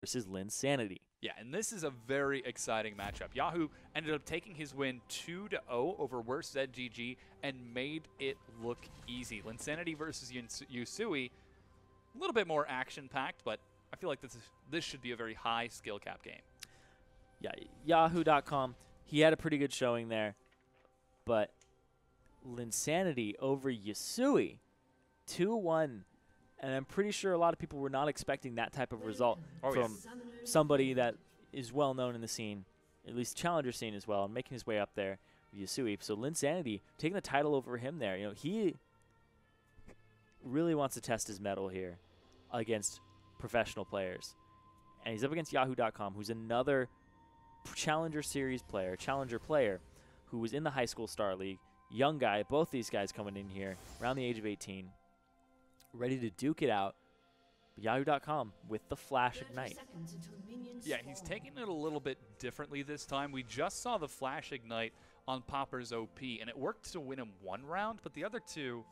versus Linsanity. Yeah, and this is a very exciting matchup. Yahoo ended up taking his win 2-0 over Worst ZGG and made it look easy. Linsanity versus Yusui, a little bit more action-packed, but I feel like this should be a very high skill cap game. Yeah, Yahoo.com, he had a pretty good showing there, but Linsanity over Yusui, 2-1. And I'm pretty sure a lot of people were not expecting that type of result from somebody that is well known in the scene, at least challenger scene as well, and making his way up there with Yusui. So Linsanity taking the title over him there. You know, he really wants to test his mettle here against professional players. And he's up against Yahoo.com, who's another challenger series player, challenger player, who was in the high school star league. Young guy, both these guys coming in here around the age of 18. Ready to duke it out. Yahoo.com with the Flash Ignite. Yeah, he's taking it a little bit differently this time. We just saw the Flash Ignite on Popper's OP, and it worked to win him one round, but the other two,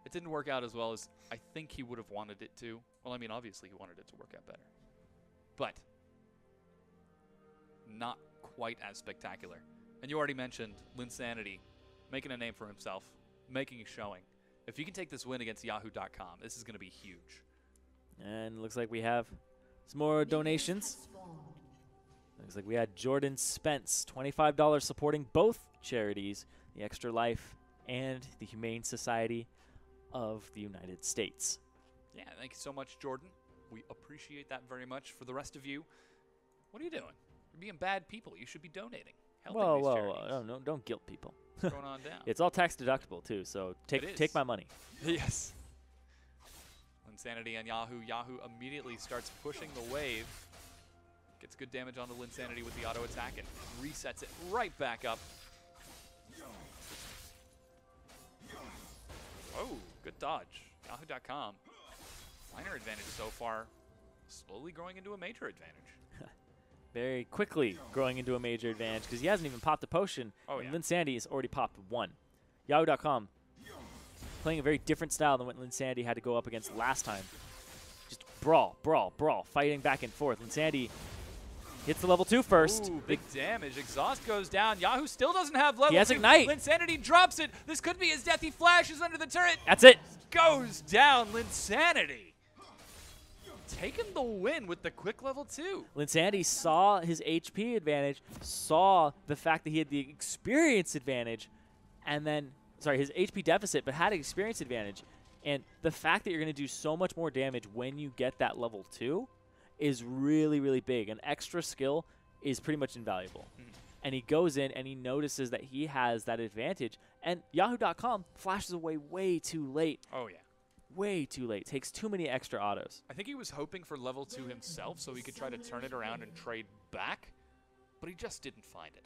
it didn't work out as well as I think he would have wanted it to. Well, I mean, obviously he wanted it to work out better, but not quite as spectacular. And you already mentioned Linsanity making a name for himself, making a showing. If you can take this win against Yahoo.com, this is going to be huge. And looks like we have some more donations. Looks like we had Jordan Spence, $25 supporting both charities, the Extra Life and the Humane Society of the United States. Yeah, thank you so much, Jordan. We appreciate that very much. For the rest of you, what are you doing? You're being bad people. You should be donating. Helping these charities. No, don't guilt people. What's going on down? It's all tax deductible too, so take my money. Yes. Linsanity and Yahoo. Yahoo immediately starts pushing the wave. Gets good damage on the Linsanity with the auto attack and resets it right back up. Oh, good dodge. Yahoo.com. Minor advantage so far. Slowly growing into a major advantage. Very quickly growing into a major advantage because he hasn't even popped a potion. Oh, and yeah. Linsanity has already popped one. Yahoo.com playing a very different style than what Linsanity had to go up against last time. Just brawl, brawl, brawl, fighting back and forth. Linsanity hits the level 2 first. Ooh, big damage. Exhaust goes down. Yahoo still doesn't have level 2. He has Ignite. Linsanity drops it. This could be his death. He flashes under the turret. That's it. Goes down. Linsanity taking the win with the quick level 2. Linsanity saw his HP advantage, saw the fact that he had the experience advantage, and then, sorry, his HP deficit, but had an experience advantage. And the fact that you're going to do so much more damage when you get that level 2 is really, really big. An extra skill is pretty much invaluable. And he goes in and he notices that he has that advantage. And Yahoo.com flashes away way too late. Oh, yeah. Way too late. Takes too many extra autos. I think he was hoping for level 2 himself so he could try to turn it around and trade back, but he just didn't find it.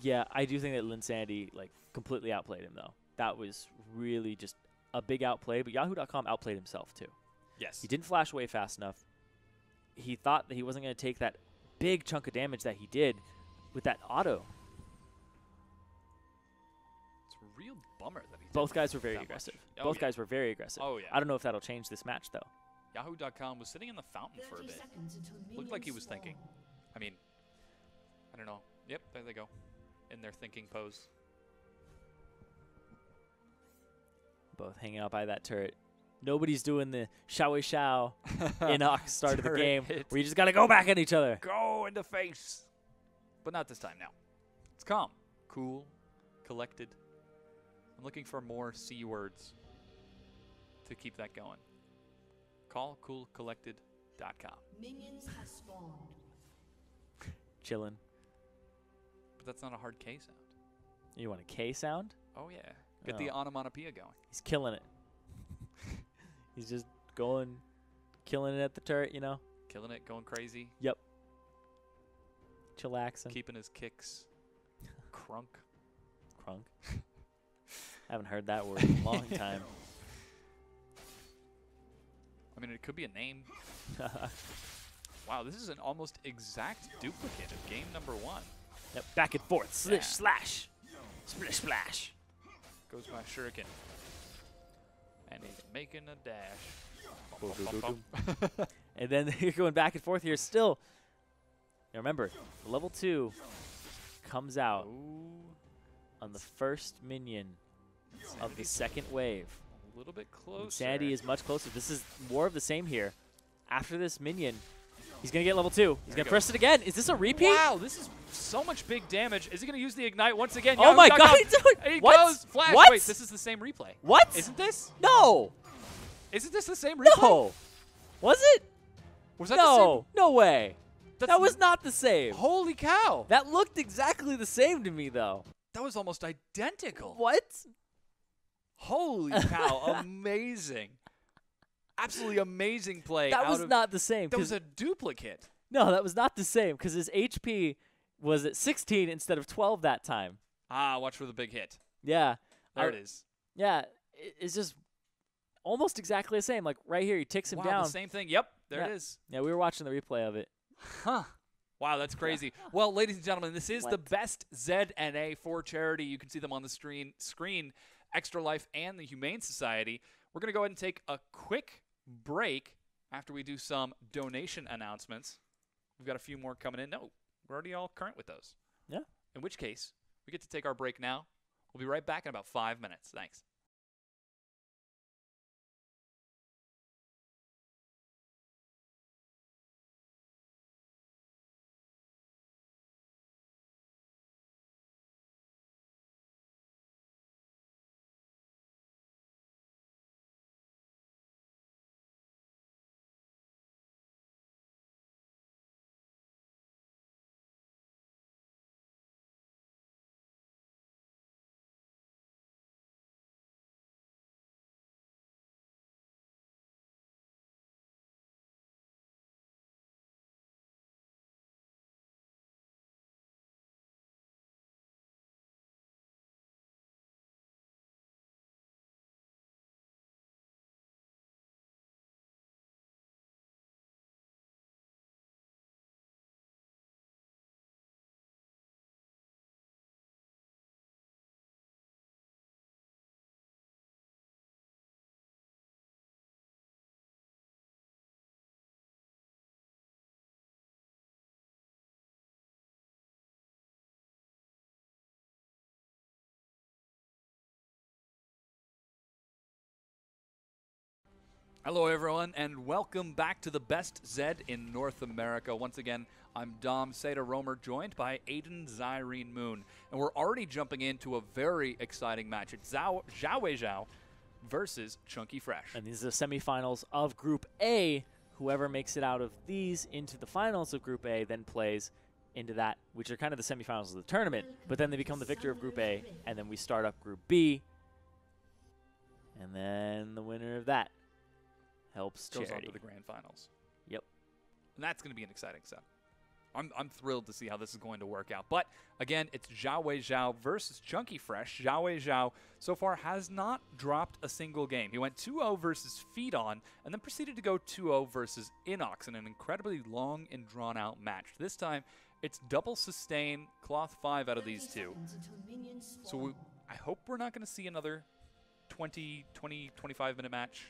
Yeah, I do think that Linsanity completely outplayed him, though. That was really just a big outplay, but Yahoo.com outplayed himself, too. Yes. He didn't flash away fast enough. He thought that he wasn't going to take that big chunk of damage that he did with that auto. It's a real bummer that he Both guys were very aggressive. Oh, Both yeah. guys were very aggressive. Oh, yeah. I don't know if that'll change this match, though. Yahoo.com was sitting in the fountain for a bit. Looked like he was thinking. I mean, I don't know. Yep, there they go. In their thinking pose. Both hanging out by that turret. Nobody's doing the shao shao in start of the game where you just got to go back at each other. Go in the face. But not this time now. It's calm, cool, collected. I'm looking for more C words to keep that going. Callcoolcollected.com. Minions have spawned. Chillin'. But that's not a hard K sound. You want a K sound? Oh, yeah. Get the onomatopoeia going. He's killing it. He's just going, killing it at the turret, you know? Killing it, going crazy. Yep. Chillaxing. Keeping his kicks. Crunk. Crunk. Haven't heard that word in a long time. I mean, it could be a name. Wow, this is an almost exact duplicate of game number 1. Yep, back and forth. Slish, slash. Splish, splash. Goes my shuriken. And he's making a dash. Bum, And then you're going back and forth here still. Now remember, level 2 comes out on the first minion of the second wave. A little bit closer. Insanity is much closer. This is more of the same here. After this minion, he's going to get level 2. He's going to press it again. Is this a repeat? Wow, this is so much big damage. Is he going to use the Ignite once again? Oh my god. He What? goes. Flash. What? Wait, this is the same replay. What? Isn't this? No. Isn't this the same replay? No. Was it? Was that No. No way. That's That was not the same. Holy cow. That looked exactly the same to me, though. That was almost identical. What? Holy cow. Amazing. Absolutely amazing play. That was not the same. That was a duplicate. No, that was not the same because his HP was at 16 instead of 12 that time. Ah, watch for the big hit. Yeah. There it is. Yeah. It's just almost exactly the same. Like right here, he ticks him down. The same thing. Yep, there it is. Yeah, we were watching the replay of it. Huh. Wow, that's crazy. Well, ladies and gentlemen, this is the best ZNA for charity. You can see them on the screen, Extra Life and the Humane Society. We're going to go ahead and take a quick break after we do some donation announcements. We've got a few more coming in. No, we're already all current with those. Yeah. In which case, we get to take our break now. We'll be right back in about 5 minutes. Thanks. Hello, everyone, and welcome back to the best Zed in North America. Once again, I'm Dom Seda Romer, joined by Aiden Zyrene Moon. And we're already jumping into a very exciting match. It's Zhao Zhao versus Chunky Fresh. And these are the semifinals of Group A. Whoever makes it out of these into the finals of Group A then plays into that, which are kind of the semifinals of the tournament. But then they become the victor of Group A, and then we start up Group B. And then the winner of that helps goes charity. on to the grand finals. Yep. And that's going to be an exciting set. I'm thrilled to see how this is going to work out. But, again, it's Zhao versus Chunky Fresh. Zhao so far has not dropped a single game. He went 2-0 versus Feedon and then proceeded to go 2-0 versus Inox in an incredibly long and drawn-out match. This time, it's double sustain, cloth 5 out of these two. So I hope we're not going to see another 25-minute match.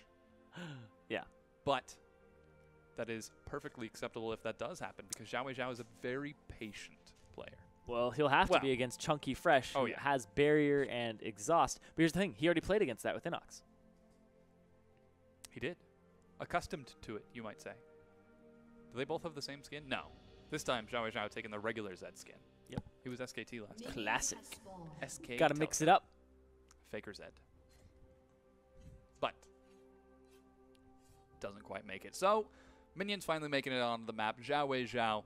Yeah. But that is perfectly acceptable if that does happen, because Zhao is a very patient player. Well, he'll have to be against Chunky Fresh, who has Barrier and Exhaust. But here's the thing. He already played against that with Inox. He did. Accustomed to it, you might say. Do they both have the same skin? No. This time, Zhao taking the regular Zed skin. Yep. He was SKT last time. Classic. SK. Got to mix it up. Faker Zed. But doesn't quite make it. So, Minions finally making it onto the map. Zhao.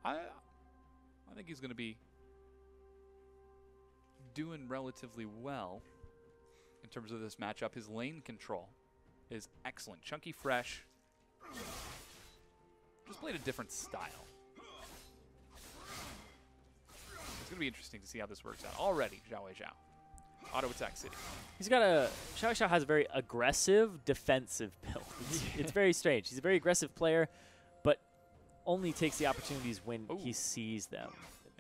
I think he's going to be doing relatively well in terms of this matchup. His lane control is excellent. Chunky Fresh just played a different style. It's going to be interesting to see how this works out. Already, Zhao. Auto Attack City. He's got Zhao has a very aggressive defensive build. It's very strange. He's a very aggressive player, but only takes the opportunities when he sees them,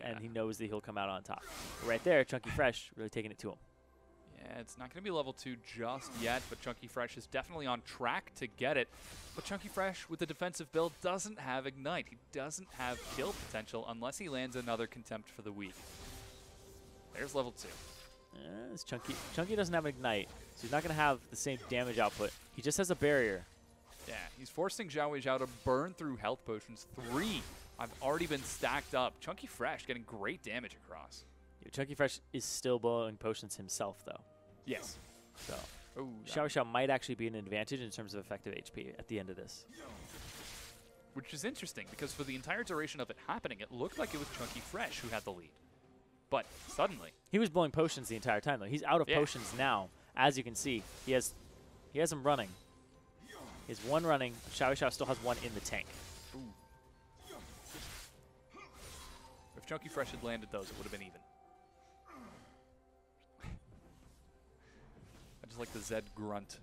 and he knows that he'll come out on top. Right there, Chunky Fresh really taking it to him. Yeah, it's not going to be level 2 just yet, but Chunky Fresh is definitely on track to get it. But Chunky Fresh, with the defensive build, doesn't have Ignite. He doesn't have kill potential unless he lands another Contempt for the week. There's level 2. It's Chunky. Chunky doesn't have Ignite, so he's not going to have the same damage output. He just has a barrier. Yeah, he's forcing Zhao Zhao to burn through health potions. 3 have already been stacked up. Chunky Fresh getting great damage across. Yeah, Chunky Fresh is still blowing potions himself, though. Yes. So Ooh, Xiao Xiao might actually be an advantage in terms of effective HP at the end of this. which is interesting because for the entire duration of it happening, it looked like it was Chunky Fresh who had the lead. But suddenly, he was blowing potions the entire time, though. He's out of potions now, as you can see. He has him running. He has one running. Xiao Xiao still has one in the tank. ooh. If Chunky Fresh had landed those, it would have been even. I just like the Zed grunt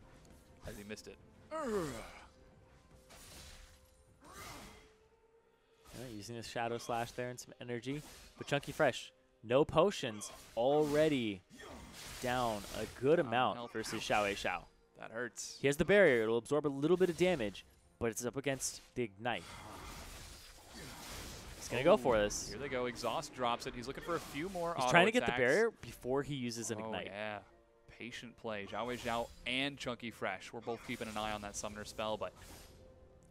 as he missed it. Using his Shadow Slash there and some energy. But Chunky Fresh, no potions, already down a good amount versus Xiao Xiao. That hurts. He has the barrier. It'll absorb a little bit of damage, but it's up against the Ignite. He's going to go for this. Here they go. Exhaust drops it. He's looking for a few more He's trying to get the barrier before he uses an Ignite. Yeah. Patient play. Zhao Zhao and Chunky Fresh. We're both keeping an eye on that Summoner spell, but...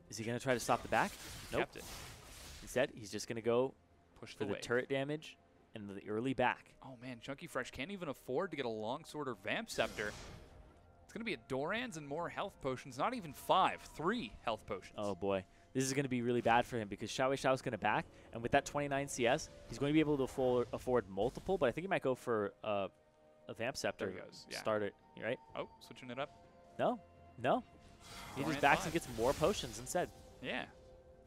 Is he going to try to stop the back? Nope. Kept it. Instead, he's just going to go for the turret damage and the early back. Oh, man. Chunky Fresh can't even afford to get a Longsword or Vamp Scepter. It's going to be at Doran's and more health potions. Not even 5. 3 health potions. Oh, boy. This is going to be really bad for him because Xiao Xiao is going to back, and with that 29 CS, he's going to be able to afford multiple, but I think he might go for a Vamp Scepter. There he goes. Yeah. Start it, right? Oh, switching it up. No. He just backs and gets more potions instead. Yeah.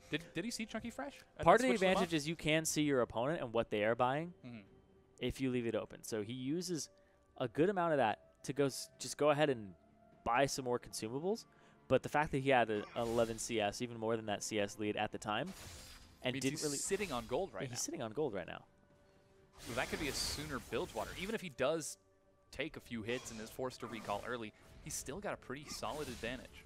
Did he see Chunky Fresh? Part of the advantage is you can see your opponent and what they are buying if you leave it open. So he uses a good amount of that to just go ahead and buy some more consumables. But the fact that he had an 11 CS, even more than that CS lead at the time, and didn't really sitting on gold right now. He's sitting on gold right now. So that could be a sooner Bilgewater. Even if he does take a few hits and is forced to recall early, he's still got a pretty solid advantage.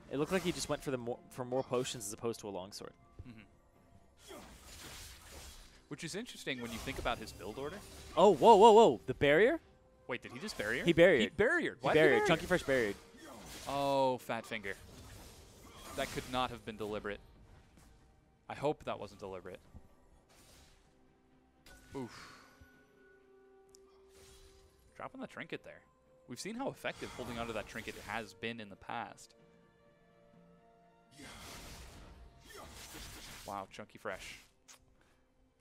It looked like he just went for more potions as opposed to a longsword. Which is interesting when you think about his build order. Oh, whoa. The barrier? Wait, did he just barrier? He barriered. He barriered. He barriered. Chunky Fresh barriered. Oh, fat finger. That could not have been deliberate. I hope that wasn't deliberate. Oof. Dropping the trinket there. We've seen how effective holding onto that trinket has been in the past. Wow, Chunky Fresh.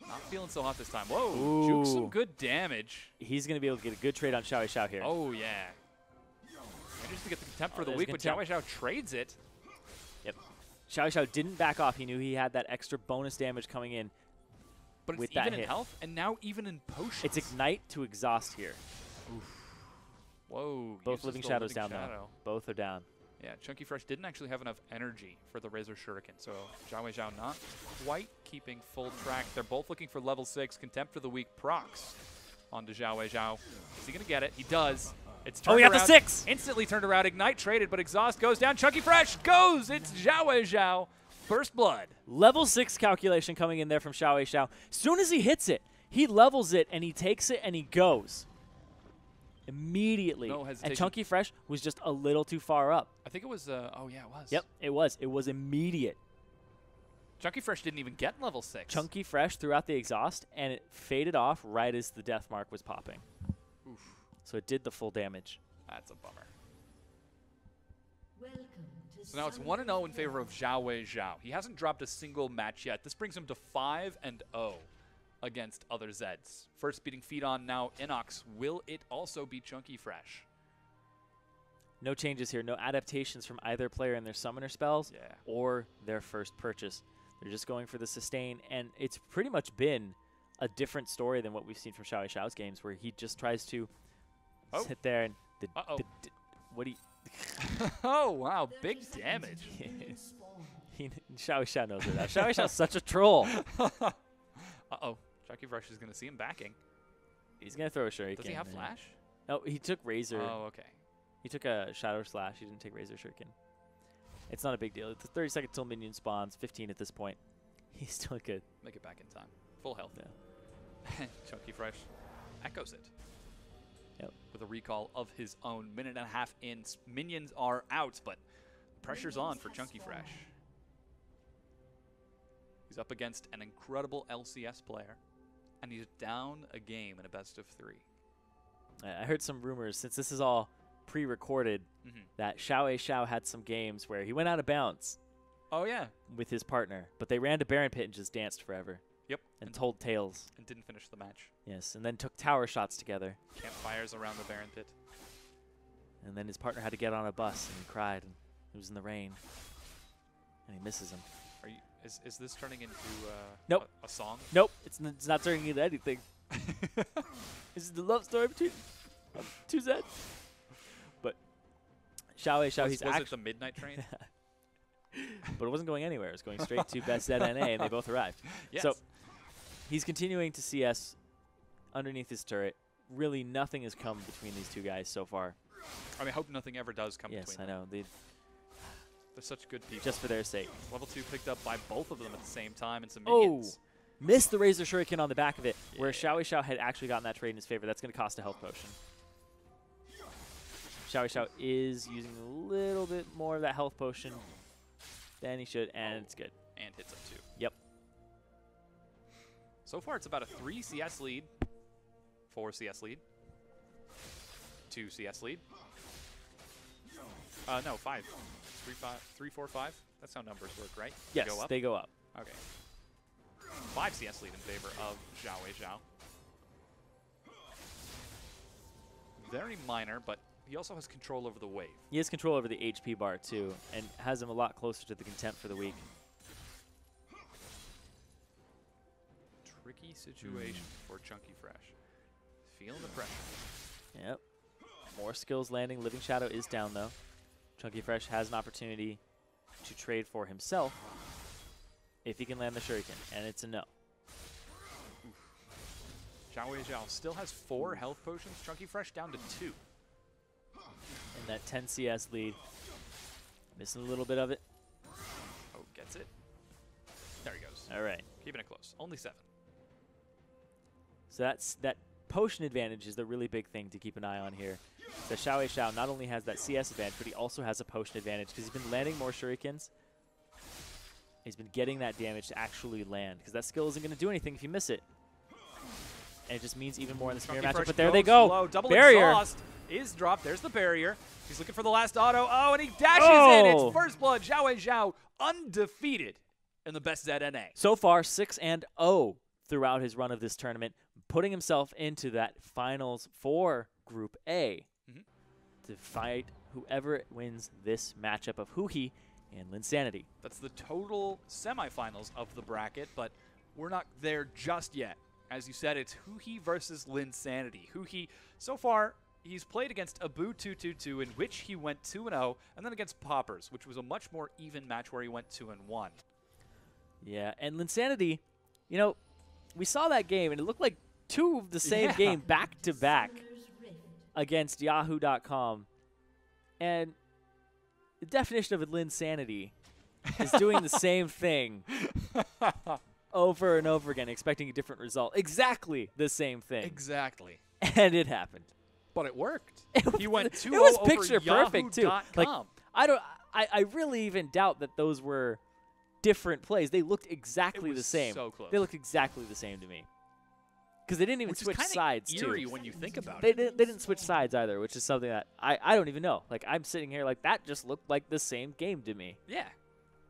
Not feeling so hot this time. Whoa, juke some good damage. He's going to be able to get a good trade on Xiao Xiao here. Oh, yeah. Just to get the Contempt for the week, but Xiao Xiao trades it. Yep. Xiao Xiao didn't back off. He knew he had that extra bonus damage coming in. But with it's even that in health, and now even in potions. It's Ignite to Exhaust here. Oof. Whoa. Both Living Shadows down now. Both are down. Yeah, Chunky Fresh didn't actually have enough energy for the Razor Shuriken, so Zhao Zhao not quite keeping full track. They're both looking for level 6. Contempt for the week procs onto Zhao Zhao. Is he going to get it? He does. It's turned he got the 6! Instantly turned around. Ignite traded, but Exhaust goes down. Chunky Fresh goes! It's Zhao Zhao. First blood. Level 6 calculation coming in there from Xiao Xiao. Soon as he hits it, he levels it, and he takes it, and he goes. Immediately. No hesitation. And Chunky Fresh was just a little too far up. I think it was, oh yeah, it was. Yep, it was. It was immediate. Chunky Fresh didn't even get level 6. Chunky Fresh threw out the exhaust, and it faded off right as the death mark was popping. Oof. So it did the full damage. That's a bummer. So now it's 1-0 in favor of Zhao Zhao. He hasn't dropped a single match yet. This brings him to 5-0 against other Zeds. First beating feet on now Inox. Will it also be Chunky Fresh? No changes here. No adaptations from either player in their summoner spells or their first purchase. They're just going for the sustain, and it's pretty much been a different story than what we've seen from Xiao Xiao's games, where he just tries to sit there and what do you... Oh, wow. Big damage. Xiao Xiao knows it now. Xiao Xiao's such a troll. Uh-oh. Chunky Fresh is going to see him backing. He's going to throw a Shuriken. Does he have Flash? Oh, he took Razor. Oh, okay. He took a Shadow Slash. He didn't take Razor Shuriken. It's not a big deal. It's 30 seconds till minion spawns. 15 at this point. He's still good. Make it back in time. Full health. Yeah. Chunky Fresh echoes it. Yep. With a recall of his own. Minute and a half in. Minions are out, but pressure's on for Chunky Fresh. He's up against an incredible LCS player, and he's down a game in a best-of-3. I heard some rumors, since this is all pre-recorded, that Xiao had some games where he went out of bounds. Oh, yeah. With his partner, but they ran to Baron Pit and just danced forever. Yep. And told tales. And didn't finish the match. Yes, and then took tower shots together. Campfires around the Baron Pit. And then his partner had to get on a bus, and he cried, and it was in the rain. And he misses him. Are you? Is this turning into nope. a song? Nope, it's not turning into anything. This is the love story between two Zeds. But Xiao, he's Was it the Midnight Train? But it wasn't going anywhere. It was going straight to Best ZNA, and they both arrived. Yes. So he's continuing to CS underneath his turret. Really, nothing has come between these two guys so far. I mean, I hope nothing ever does come yes, between I know. them. They're such good people. Just for their sake. Level 2 picked up by both of them at the same time, and some minions. Missed the Razor Shuriken on the back of it, where Xiao had actually gotten that trade in his favor. That's going to cost a health potion. Xiao is using a little bit more of that health potion than he should, and it's good. And hits him too. Yep. So far, it's about a 3 CS lead, 4 CS lead, 2 CS lead. No, 5. 3, 4, 5. That's how numbers work, right? Yes, go up? they go up. Okay. 5 CS lead in favor of Xiao. Very minor, but he also has control over the wave. He has control over the HP bar, too, and has him a lot closer to the contempt for the weak. Tricky situation for Chunky Fresh. Feeling the pressure. Yep. More skills landing. Living Shadow is down, though. Chunky Fresh has an opportunity to trade for himself if he can land the Shuriken, and it's a no. Xiao still has 4 health potions. Chunky Fresh down to 2. And that 10 CS lead. Missing a little bit of it. Oh, gets it. There he goes. All right. Keeping it close. Only 7. So that potion advantage is the really big thing to keep an eye on here. So Xiao not only has that CS advantage, but he also has a potion advantage because he's been landing more shurikens. He's been getting that damage to actually land because that skill isn't going to do anything if you miss it. And it just means even more in the smear matchup. But there they go. Low. Double barrier exhaust is dropped. There's the barrier. He's looking for the last auto. Oh, and he dashes in. It's first blood. Xiao undefeated in the best ZNA. So far, 6-0 throughout his run of this tournament, putting himself into that finals for Group A to fight whoever wins this matchup of Huhi and Linsanity. That's the total semifinals of the bracket, but we're not there just yet. As you said, it's Huhi versus Linsanity. Huhi, so far, he's played against Abu 222, in which he went 2-0, and then against Poppers, which was a much more even match where he went 2-1. Yeah, and Linsanity, you know, we saw that game, and it looked like 2 of the same game back-to-back against Yahoo.com. And the definition of a Linsanity is doing the same thing over and over again, expecting a different result. Exactly the same thing. Exactly. And it happened. But it worked. He went 2-0 It was over picture perfect, too. Like, Yahoo.com. I really even doubt that those were different plays. They looked exactly the same. So close. They looked exactly the same to me. Because they didn't even switch sides, eerie too. when you think about it. it. They didn't switch sides either, which is something that I don't even know. Like, I'm sitting here like, that just looked like the same game to me. Yeah.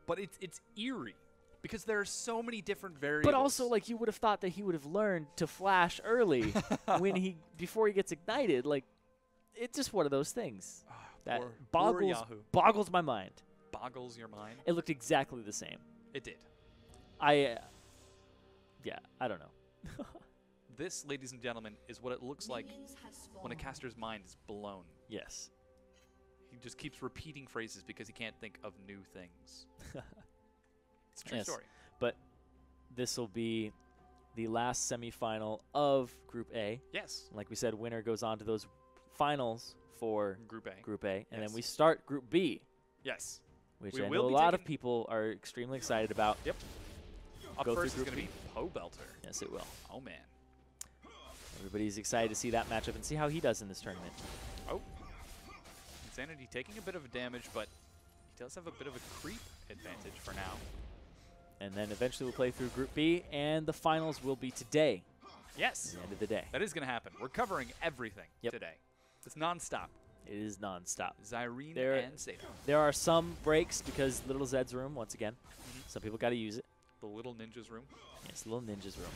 But it's eerie because there are so many different variables. But also, like, you would have thought that he would have learned to flash early before he gets ignited. Like, it's just one of those things that boggles my mind. Boggles your mind? It looked exactly the same. It did. I don't know. This, ladies and gentlemen, is what it looks like when a caster's mind is blown. Yes. He just keeps repeating phrases because he can't think of new things. It's a true story. But this will be the last semifinal of Group A. Yes. Like we said, winner goes on to those finals for Group A. Group A. And Yes. then we start Group B, Yes. which We I will know a be lot of taking- people are extremely excited about. Yep. Up Go through first is Group going to be Poe Belter. Yes, it will. Oh, man. Everybody's excited to see that matchup and see how he does in this tournament. Oh. Insanity taking a bit of damage, but he does have a bit of a creep advantage for now. And then eventually we'll play through Group B, and the finals will be today, Yes. at the end of the day. That is going to happen. We're covering everything today. It's nonstop. It is nonstop. Zyrene There- and Sato. There are some breaks because Little Zed's room, once again. Some people got to use it. The little ninja's room. Yes, Little Ninja's room.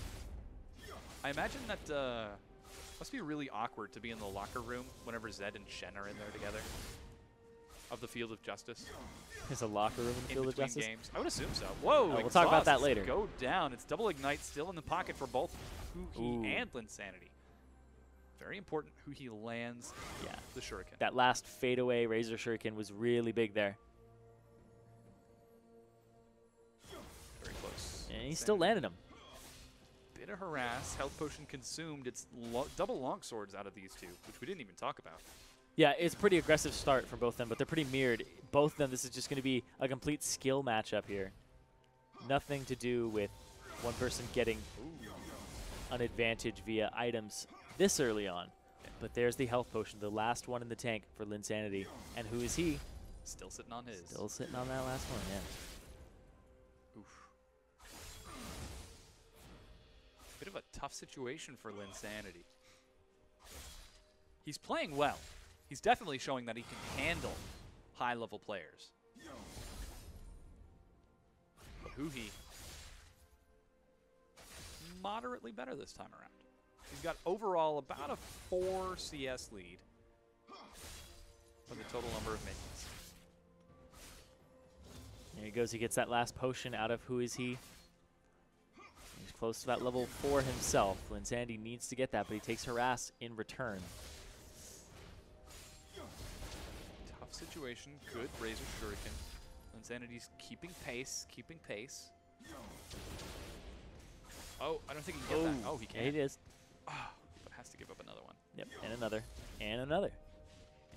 I imagine that must be really awkward to be in the locker room whenever Zed and Shen are in there together. Of the Field of Justice. There's a locker room in the In Field of between Justice. games. I would assume so. Whoa, we'll talk about that exhausts later. Go down. It's double ignite still in the pocket for both Ooh. Huhi and Linsanity. Very important who he lands Yeah. the shuriken. That last fadeaway Razor Shuriken was really big there. Very close. And he's still landing them. Bit of harass. Health potion consumed. It's double longswords out of these two, which we didn't even talk about. Yeah, it's a pretty aggressive start for both of them, but they're pretty mirrored. Both of them, this is just going to be a complete skill matchup here. Nothing to do with one person getting an advantage via items this early on. But there's the health potion, the last one in the tank for Linsanity. And who is he? Still sitting on his. Still sitting on that last one, yeah. Oof. Bit of a tough situation for Linsanity. He's playing well. He's definitely showing that he can handle high-level players. But Huhi, moderately better this time around. He's got overall about a 4 CS lead for the total number of minions. There he goes. He gets that last potion out of who is he? He's close to that level 4 himself. Linsanity needs to get that, but he takes harass in return. Tough situation. Good Razor Shuriken. Insanity's keeping pace, keeping pace. Oh, I don't think he can get that. Oh, he can. Yeah, he is. Ah, but has to give up another one. Yep, and another, and another.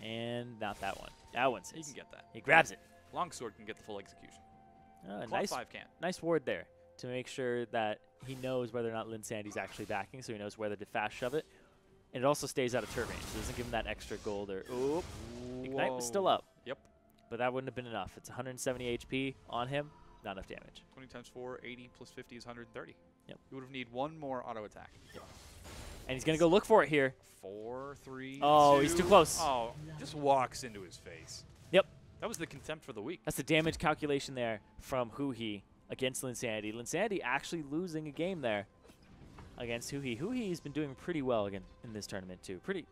And not that one. That one's He his. can get that. He grabs it. Longsword can get the full execution. Oh, Claw nice, 5 can't. nice ward there to make sure that he knows whether or not Linsanity's actually backing, so he knows whether to fast shove it. And it also stays out of turret range, so it doesn't give him that extra gold or... Oop. Ignite was still up. Yep. But that wouldn't have been enough. It's 170 HP on him, not enough damage. 20 times 4, 80 plus 50 is 130. Yep. You would have need one more auto attack. And he's going to go look for it here. 4, 3, Oh, 2. he's too close. Oh, just walks into his face. Yep. That was the contempt for the week. That's the damage calculation there from Huhi against Linsanity. Linsanity actually losing a game there against Huhi. Huhi's been doing pretty well again in this tournament too. Pretty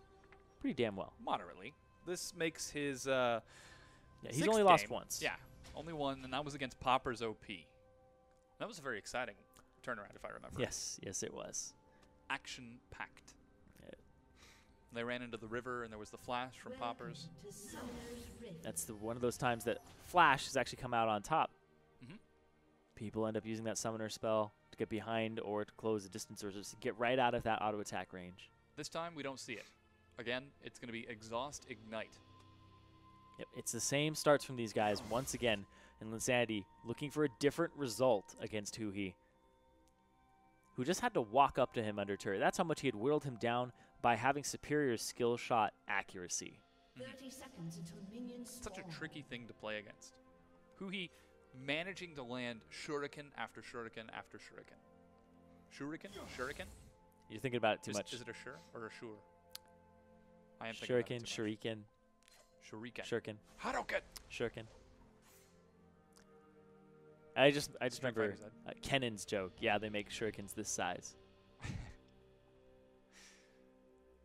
damn well. Moderately. This makes his Yeah, he's sixth only lost game. once. Yeah, only one, and that was against Popper's OP. That was a very exciting turnaround, if I remember. Yes, yes it was. Action-packed. Yeah. They ran into the river, and there was the flash from Poppers. That's one of those times that Flash has actually come out on top. Mhm. People end up using that summoner spell to get behind or to close the distance or just to get right out of that auto attack range. This time, we don't see it. Again, it's going to be Exhaust Ignite. Yep, it's the same starts from these guys once again. And Linsanity looking for a different result against Huhi, who just had to walk up to him under turret. That's how much he had whittled him down by having superior skill shot accuracy. 30 seconds until minions Such a spawn. tricky thing to play against. Huhi managing to land shuriken after shuriken after shuriken. Shuriken? Shuriken? You're thinking about it too much. Is it a shur or a shur? I am thinking about it Shuriken, too much. Shuriken, Shuriken. Shuriken, Hadouken! Shuriken. I just Street remember Fighter's Kennan's joke. Yeah, they make shurikens this size.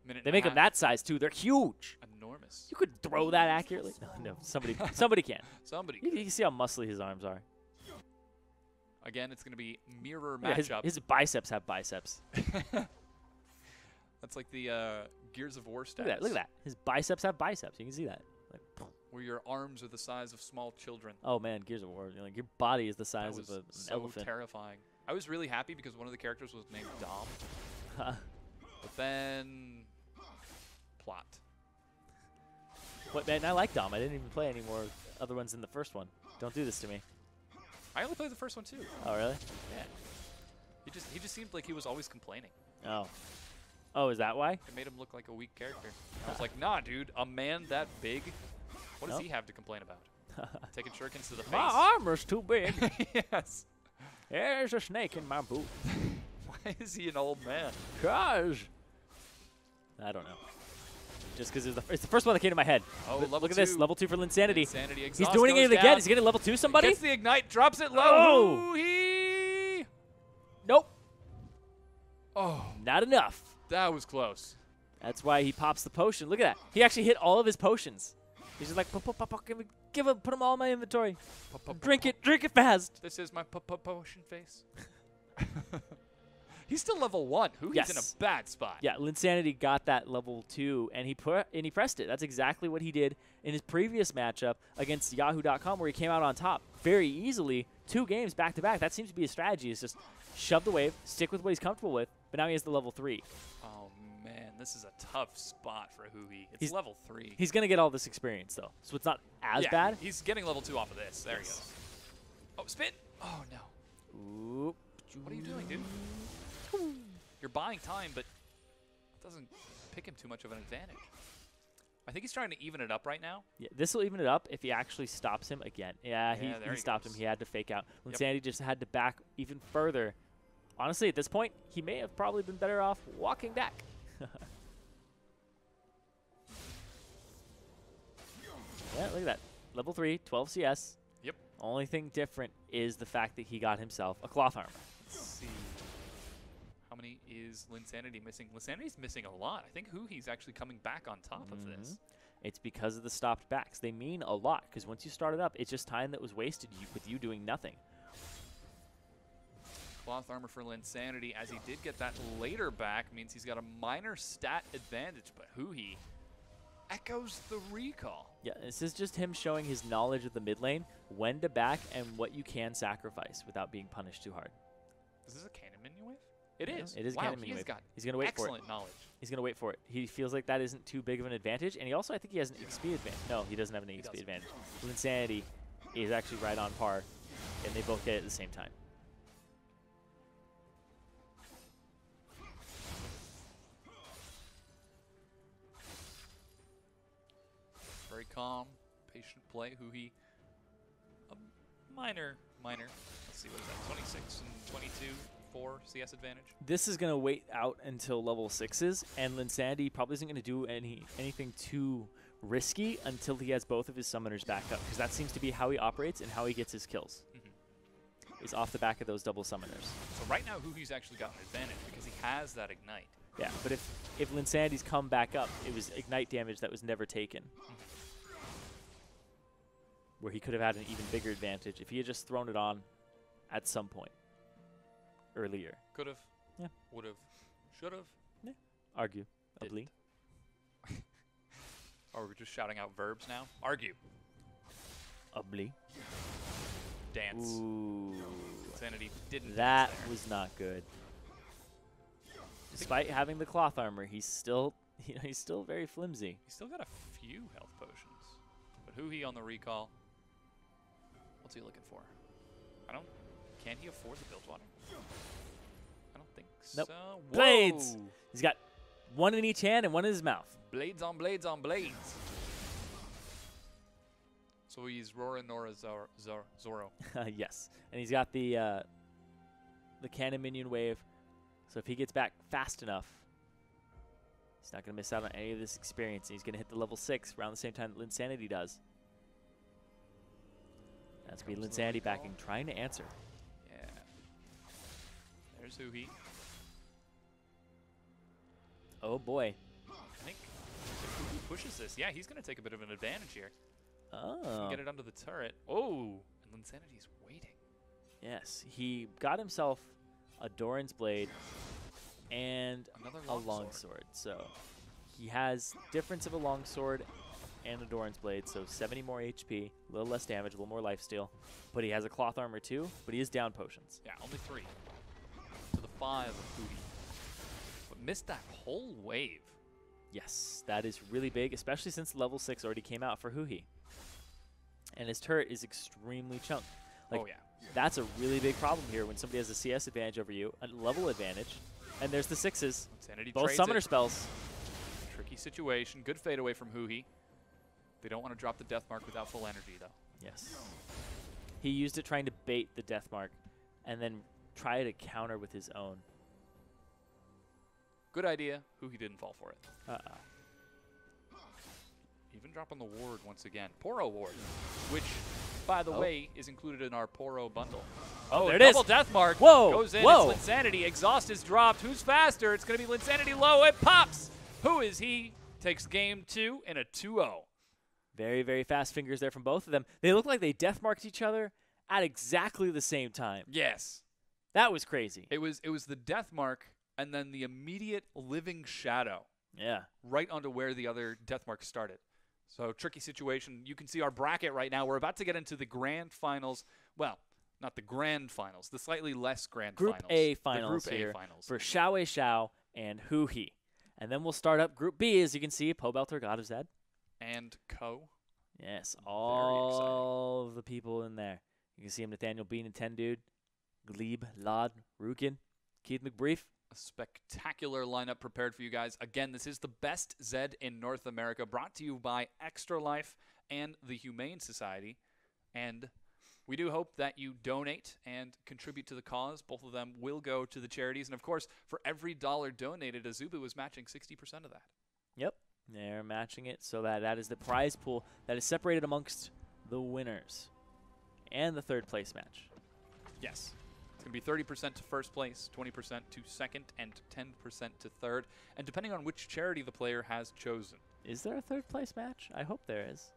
Minute They and a make them half. that size too. They're huge. Enormous. You could throw that accurately. No, somebody can. Somebody. You can see how muscly his arms are. Again, it's going to be mirror Yeah, matchup. his biceps have biceps. That's like the Gears of War Look status. at that. Look at that. His biceps have biceps. You can see that. Like, Where your arms are the size of small children. oh man, Gears of War. Like your body is the size That of was an so elephant. terrifying. I was really happy because one of the characters was named Dom. But then... Plot. What, man, I like Dom. I didn't even play any more other ones than the first one. Don't do this to me. I only played the first one too. Oh, really? Yeah. He just seemed like he was always complaining. Oh. Oh, is that why? It made him look like a weak character. I was like, nah, dude, a man that big, what does Nope. he have to complain about? Taking shurikens to the face? My armor's too big. Yes. There's a snake in my boot. Why is he an old man? 'Cause I don't know. Just because it's the first one that came to my head. Oh, Look level at this. 2. Level 2 for Linsanity. Insanity He's exhaust doing goes it again. down. He's getting level 2 somebody? Gets the ignite, drops it low. Oh. He. Nope. Oh, Not enough. that was close. That's why he pops the potion. Look at that. He actually hit all of his potions. He's just like, put them all in my inventory. Drink it fast. This is my potion face. He's still level 1. He's Yes. in a bad spot. Yeah, Linsanity got that level 2, and he pressed it. That's exactly what he did in his previous matchup against Yahoo.com, where he came out on top very easily, 2 games back to back. That seems to be his strategy: is just shove the wave, stick with what he's comfortable with. But now he has the level 3. Oh man, this is a tough spot for Huhi. It's He's- level 3. He's gonna get all this experience though, so it's not as yeah, bad. He's getting level 2 off of this. There he goes. Oh, spin! Oh no. Oop. What are you doing, dude? You're buying time, but it doesn't pick him too much of an advantage. I think he's trying to even it up right now. Yeah, this will even it up if he actually stops him again. Yeah, Yeah, there he he stopped goes. him. He had to fake out. Yep. Linsanity just had to back even further. Honestly, at this point, he may have probably been better off walking back. Yeah, look at that. Level 3, 12 CS. Yep. Only thing different is the fact that he got himself a cloth armor. Let's see. How many is Linsanity missing? Linsanity's missing a lot. I think Huhi's actually coming back on top of this. It's because of the stopped backs. They mean a lot, because once you start it up, it's just time that was wasted with you doing nothing. Cloth armor for Linsanity, as he did get that later back, means he's got a minor stat advantage, but Huhi echoes the recall. Yeah, this is just him showing his knowledge of the mid lane, when to back, and what you can sacrifice without being punished too hard. Is this a cannon minion wave? It is. It is wow, cannon he's minion wave. got He's going to wait for it. excellent knowledge. He's going to wait for it. He feels like that isn't too big of an advantage, and he also, I think he has an XP advantage. No, he doesn't have an XP doesn't. advantage. Linsanity is actually right on par, and they both get it at the same time. Very calm, patient play. Huhi, a minor. Let's see, what is that? 26 and 22 for CS advantage. This is going to wait out until level 6s, and Linsanity probably isn't going to do anything too risky until he has both of his summoners back up, because that seems to be how he operates and how he gets his kills. Is off the back of those double summoners. So right now, Huhi's actually got an advantage because he has that ignite. Yeah, but if Linsanity's come back up, it was ignite damage that was never taken. Where he could have had an even bigger advantage if he had just thrown it on at some point earlier. Could have. Yeah. Would have. Should have. Arguably. Or we're just shouting out verbs now. Argue. Ugly. Dance. Ooh. Insanity didn't. That dance there. was not good. Despite having the cloth armor, he's still very flimsy. He's still got a few health potions. But Huhi on the recall. What's he looking for? Can he afford the build water? I don't think Nope. so. Blades! Whoa. He's got one in each hand and one in his mouth. Blades on blades on blades. So he's Rora Nora Zoro. Yes, and he's got the cannon minion wave. So if he gets back fast enough, he's not going to miss out on any of this experience. He's going to hit the level 6 around the same time that Linsanity does. That's going to be Comes the Linsanity recall. backing, trying to answer. Yeah. There's Huhi. Oh boy. I think if Huhi pushes this, yeah, he's going to take a bit of an advantage here. Oh. Get it under the turret. Oh, and Linsanity's waiting. Yes, he got himself a Doran's Blade and Another a longsword. So he has difference of a longsword and a Doran's Blade, so 70 more HP, a little less damage, a little more lifesteal. But he has a cloth armor too, but he is down potions. Yeah, only 3 to the 5 of Hootie. But missed that whole wave. Yes, that is really big, especially since level 6 already came out for Huhi. And his turret is extremely chunked. Like, Oh, yeah. that's a really big problem here when somebody has a CS advantage over you, a level advantage, and there's the 6s. Insanity Both trades summoner it. spells. Tricky situation. Good fade away from Hoohi. They don't want to drop the death mark without full energy, though. Yes. He used it trying to bait the death mark and then try to counter with his own. Good idea. Hoohi didn't fall for it. Uh-oh. Even dropping the ward once again. Poro ward, which, by the way, is included in our Poro bundle. Oh, there it is. Double death mark. Whoa, Goes in. whoa. It's Linsanity. Exhaust is dropped. Who's faster? It's going to be Linsanity low. It pops. Who is he? Takes game 2 in a 2-0. Very, very fast fingers there from both of them. They look like they death marked each other at exactly the same time. Yes. That was crazy. It was the death mark and then the immediate living shadow Yeah. right onto where the other death mark started. So tricky situation. You can see our bracket right now. We're about to get into the grand finals. Well, not the grand finals, the slightly less grand Group finals. A The finals Group here A finals. for Xiao Wei Xiao and Huhi. And then we'll start up Group B, as you can see, Pobelter, God of Zed. And Co. Yes, all of the people in there. You can see him, Nathaniel Bean and 10 Dude, Glebe, Lod, Rukin, Keith McBrief. A spectacular lineup prepared for you guys. Again, this is the best Zed in North America, brought to you by Extra Life and the Humane Society. And we do hope that you donate and contribute to the cause. Both of them will go to the charities. And, of course, for every dollar donated, Azubu is matching 60% of that. Yep, they're matching it so that is the prize pool that is separated amongst the winners and the third place match. Yes. It's going to be 30% to first place, 20% to second, and 10% to third. And depending on which charity the player has chosen. Is there a third place match? I hope there is.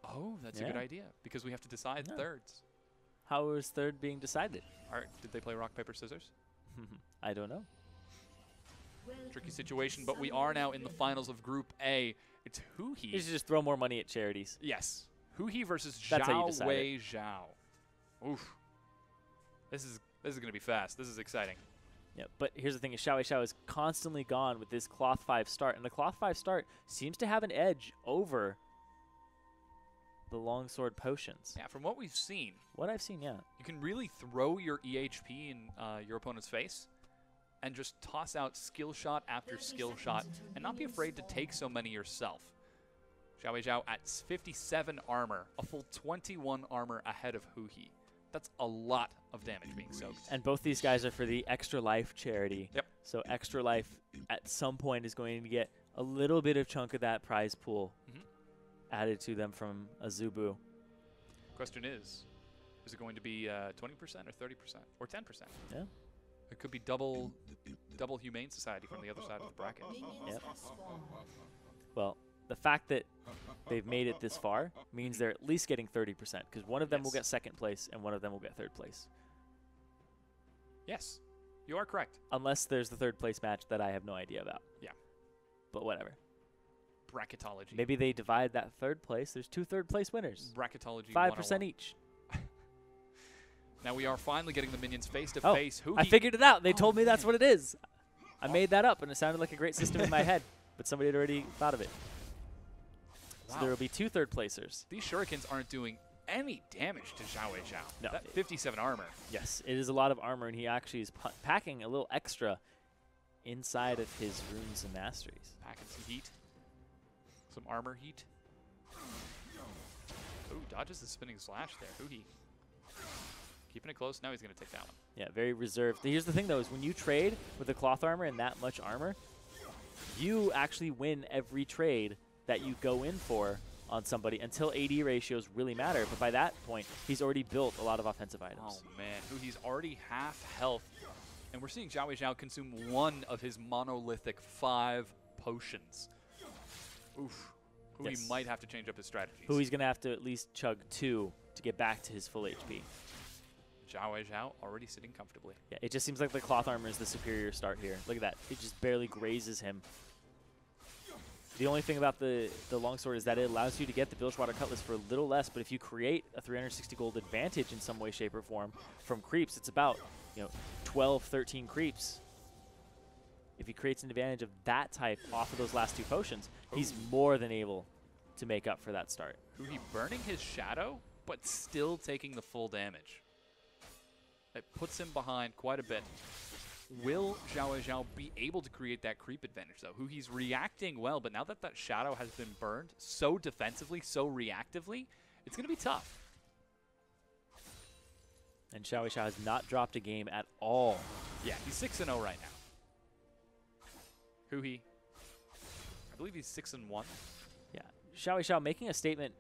Oh, that's a good Yeah. idea, because we have to decide Yeah. thirds. How is third being decided? All right, did they play rock, paper, scissors? I don't know. Tricky situation, but we are now in the finals of Group A. It's You Huhi. should just throw more money at charities. Yes. Huhi versus That's how you Zhao decide Wei Zhao. Oof. This is going to be fast. This is exciting. Yeah, but here's the thing: is Xiao Wei Xiao is constantly gone with this Cloth 5 start, and the Cloth 5 start seems to have an edge over the Longsword potions. Yeah, from what we've seen, What I've seen, yeah. you can really throw your EHP in your opponent's face and just toss out skill shot after skill shot and not be afraid to take so many yourself. Xiao Wei Zhao at 57 armor, a full 21 armor ahead of Huhi. That's a lot of damage being soaked. And both these guys are for the Extra Life charity. Yep. So Extra Life at some point is going to get a little bit of chunk of that prize pool added to them from Azubu. Question is it going to be 20% or 30% or 10%? Yeah. It could be double Humane Society from the other side of the bracket. Yep. Well, the fact that they've made it this far means they're at least getting 30%, because one of them will Yes. get second place and one of them will get third place. Yes, you are correct. Unless there's the third place match that I have no idea about. Yeah. But whatever. Bracketology. Maybe they divide that third place. There's 2 third place winners. Bracketology 5% 101. each. Now we are finally getting the minions face to Oh, face. I figured it out. They told me that's man. what it is. I made that up, and it sounded like a great system in my head, but somebody had already thought of it. So Wow. there will be 2 third placers. These shurikens aren't doing any damage to Xiao Wei Zhao. No. That 57 armor. Yes, it is a lot of armor, and he actually is packing a little extra inside of his runes and masteries. Packing some heat. Some armor heat. Oh, dodges the spinning slash there. Huhi. Keeping it close. Now he's going to take that one. Yeah, very reserved. Here's the thing, though, is when you trade with the cloth armor and that much armor, you actually win every trade that you go in for on somebody until AD ratios really matter. But by that point, he's already built a lot of offensive items. Oh, man. Huhi's already half health. And we're seeing Xiao Wei Zhao consume 1 of his monolithic 5 potions. Oof. Huhi Yes. might have to change up his strategies. Who he's going to have to at least chug 2 to get back to his full HP. Xiao Wei Zhao already sitting comfortably. Yeah, it just seems like the cloth armor is the superior start here. Look at that. It just barely grazes him. The only thing about the longsword is that it allows you to get the Bilgewater Cutlass for a little less, but if you create a 360 gold advantage in some way, shape, or form from creeps, it's about 12, 13 creeps. If he creates an advantage of that type off of those last 2 potions, he's more than able to make up for that start. Huhi burning his shadow, but still taking the full damage. It puts him behind quite a bit. Will Xiao Zhao be able to create that creep advantage, though? Huhi's reacting well, but now that that shadow has been burned so defensively, so reactively, it's going to be tough. And Xiao Xiao has not dropped a game at all. Yeah, he's 6-0 right now. Huhi, I believe he's 6-1. Yeah, Xiao Xiao making a statement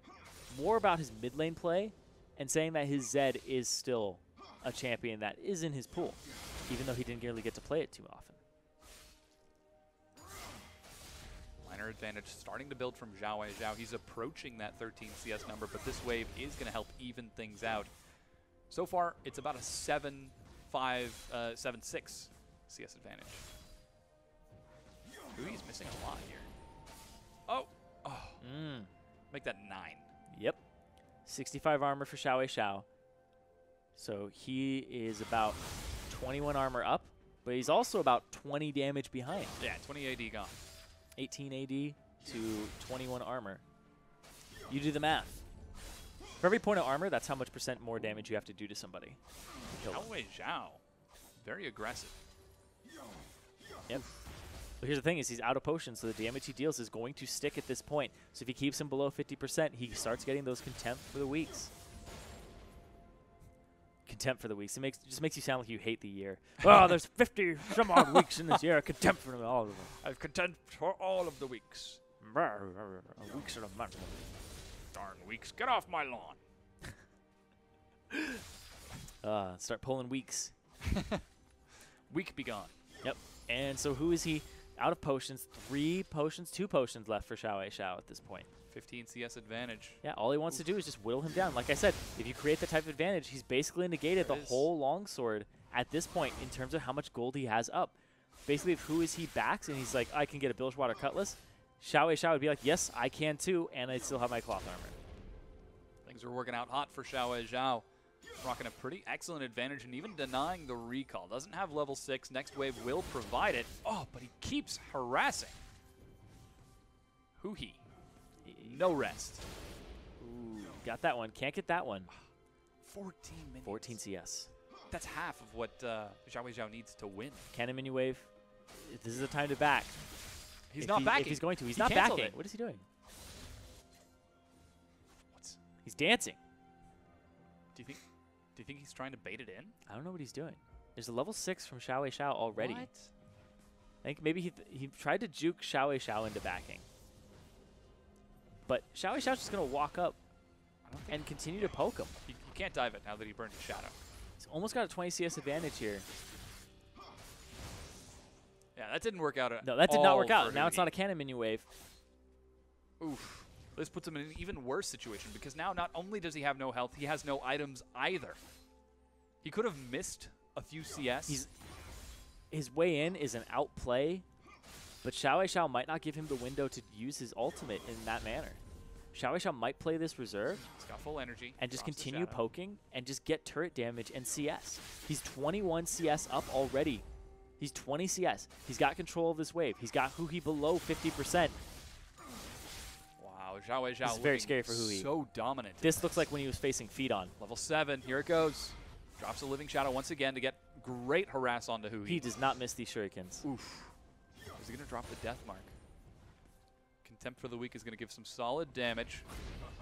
more about his mid lane play and saying that his Zed is still a champion that is in his pool, even though he didn't really get to play it too often. Minor advantage starting to build from Xiao Zhao. He's approaching that 13 CS number, but this wave is going to help even things out. So far, it's about a 7-5, 7-6 CS advantage. Hui's missing a lot here. Oh! Make that 9. Yep. 65 armor for Xiao Xiao. So he is about 21 armor up, but he's also about 20 damage behind. Yeah, 20 AD gone. 18 AD to 21 armor. You do the math. For every point of armor, that's how much % more damage you have to do to somebody. Xiao Zhao, very aggressive. Yep. But here's the thing: is he's out of potions, so the damage he deals is going to stick at this point. So if he keeps him below 50%, he starts getting those contempt for the weeks. Contempt for the weeks. It just makes you sound like you hate the year. Oh, there's 50 some odd weeks in this year. Contempt for all of them. I've contempt for all of the weeks. Weeks in a month. Darn weeks. Get off my lawn. Start pulling weeks. Week be gone. Yep. And so who is he? Out of potions. 2 potions left for Xiao Xiao at this point. 15 CS advantage. Yeah, all he wants to do is just whittle him down. Like I said, if you create the type of advantage, he's basically negated the whole longsword at this point in terms of how much gold he has up. Basically, if who is he backs and he's like, I can get a Bilgewater Cutlass, Xiao Xiao would be like, yes, I can too, and I still have my cloth armor. Things are working out hot for Xiao Zhao. Rocking a pretty excellent advantage and even denying the recall. Doesn't have level 6. Next wave will provide it. Oh, but he keeps harassing. Huhi. No rest. Ooh, got that one. Can't get that one. 14 minutes. 14 CS. That's half of what Xiao Zhao needs to win. Cannon mini wave. This is the time to back. He's not backing. If he's going to. He's He not canceled backing. it. What is he doing? He's dancing. Do you think he's trying to bait it in? I don't know what he's doing. There's a level 6 from Xiao Xiao already. What? I think maybe he tried to juke Xiao Xiao into backing. But Xiao Xiao's just going to walk up and continue to poke him. He can't dive it now that he burned his shadow. He's almost got a 20 CS advantage here. Yeah, that didn't work out. No, that did not work out. Now it's not a cannon minion wave. Oof. This puts him in an even worse situation because now not only does he have no health, he has no items either. He could have missed a few CS. His way in is an outplay, but Xiao Xiao might not give him the window to use his ultimate in that manner. Xiao Xiao might play this reserve. He's got full energy. And just continue poking and just get turret damage and CS. He's 21 CS up already. He's 20 CS. He's got control of this wave. He's got Huhi below 50%. Wow, Xiao Zhao This is very scary for Huhi. So dominant. This looks like when he was facing Feed-On. Level 7, here it goes. Drops a Living Shadow once again to get great harass onto Huhi. He does not miss these shurikens. Oof. Is he going to drop the death mark? Contempt for the Weak is going to give some solid damage.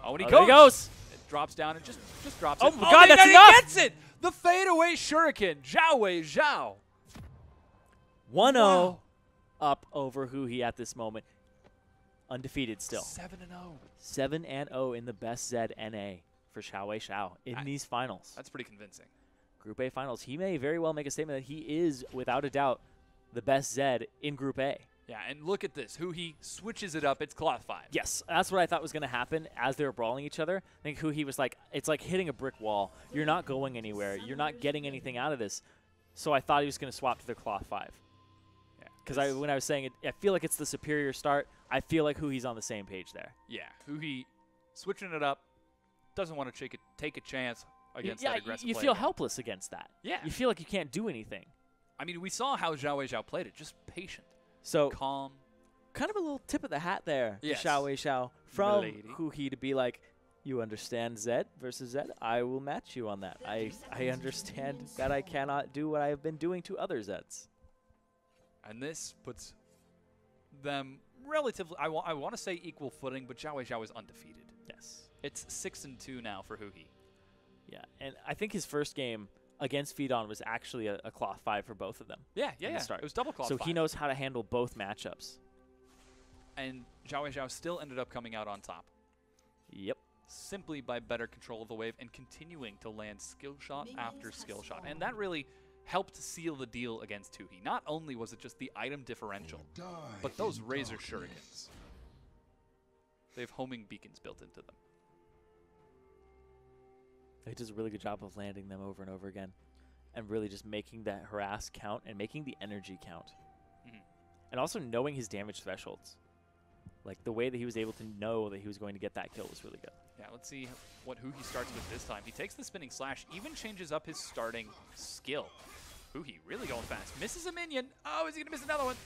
Oh, and he goes! It drops down and just drops it. Oh my god, that's enough! He gets it! The fadeaway shuriken, Xiao Zhao. 1-0 up over Huhi at this moment. Undefeated still. 7-0. 7-0 in the best Zed NA for Xiao Xiao in these finals. That's pretty convincing. Group A finals. He may very well make a statement that he is, without a doubt, the best Zed in Group A. Yeah, and look at this. Huhi switches it up. It's Cloth 5. Yes, that's what I thought was going to happen as they were brawling each other. I think Huhi was like, it's like hitting a brick wall. You're not going anywhere. You're not getting anything out of this. So I thought he was going to swap to the Cloth 5. Yeah. Because when I was saying it, I feel like it's the superior start. I feel like Huhi's on the same page there. Yeah, Huhi switching it up, doesn't want to take a chance against that aggressive you play feel again. helpless against that. Yeah. You feel like you can't do anything. I mean, we saw how Zhao Zhao played it. Just patient, So calm. kind of a little tip of the hat there Yes. to Xiao from Milady. Huhi to be like, you understand Zed versus Zed? I will match you on that. I understand that I cannot do what I have been doing to other Zeds. And this puts them relatively, I want to say equal footing, but Zhao Zhao is undefeated. Yes. It's 6-2 now for Huhi. Yeah, and I think his first game against Feedon was actually a cloth 5 for both of them. Yeah. the start. It was double cloth So 5. he knows how to handle both matchups. And Zhao Zhao still ended up coming out on top, Yep. simply by better control of the wave and continuing to land skill shot Minions after have skill shot. And spawned. that really helped seal the deal against Huhi. Not only was it just the item differential, but those Razor Shurikens. They have homing beacons built into them. He does a really good job of landing them over and over again and really just making that harass count and making the energy count. Mhm. And also knowing his damage thresholds. Like the way that he was able to know that he was going to get that kill was really good. Yeah, let's see what Huhi starts with this time. He takes the spinning slash, even changes up his starting skill. Huhi really going fast. Misses a minion. Oh, is he going to miss another one?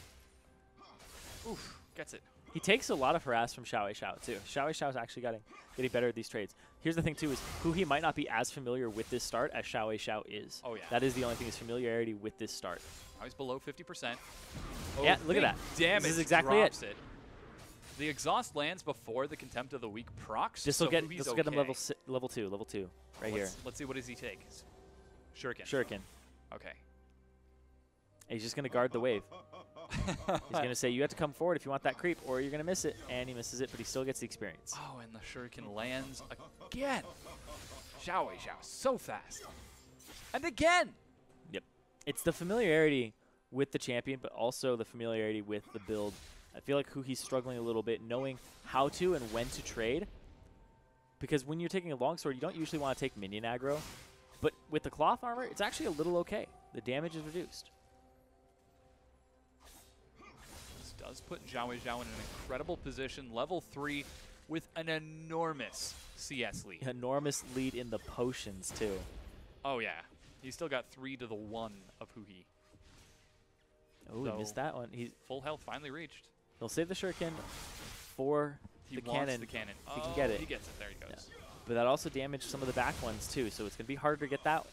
Oof, gets it. He takes a lot of harass from Xiao Xiao too. Xiao Xiao is actually getting better at these trades. Here's the thing too is Huhi might not be as familiar with this start as Xiao Xiao is. Oh, yeah. That is the only thing is familiarity with this start. Now he's below 50%. Oh, Yeah, look at big that. Damage This is exactly drops it. The exhaust lands before the Contempt of the Weak procs. This will so get Huhi's him okay. level two right here. Let's see, what does he take? Shuriken. Shuriken. Okay. And he's just gonna guard the wave. He's gonna say you have to come forward if you want that creep, or you're gonna miss it, and he misses it, but he still gets the experience. Oh, and the Shuriken lands again. Zhao Zhao, so fast. And again. Yep. It's the familiarity with the champion, but also the familiarity with the build. I feel like Huhi's struggling a little bit, knowing how to and when to trade. Because when you're taking a longsword, you don't usually want to take minion aggro. But with the cloth armor, it's actually a little okay. The damage is reduced. This does put Zhao Zhao in an incredible position. Level 3 with an enormous CS lead. Enormous lead in the potions, too. Oh, yeah. He's still got 3-1 of Huhi. Oh, he missed that one. Full health finally reached. He'll save the shuriken for He the wants cannon. the cannon. He can Oh, get it. He gets it. There he goes. Yeah. But that also damaged some of the back ones, too, so it's going to be harder to get that.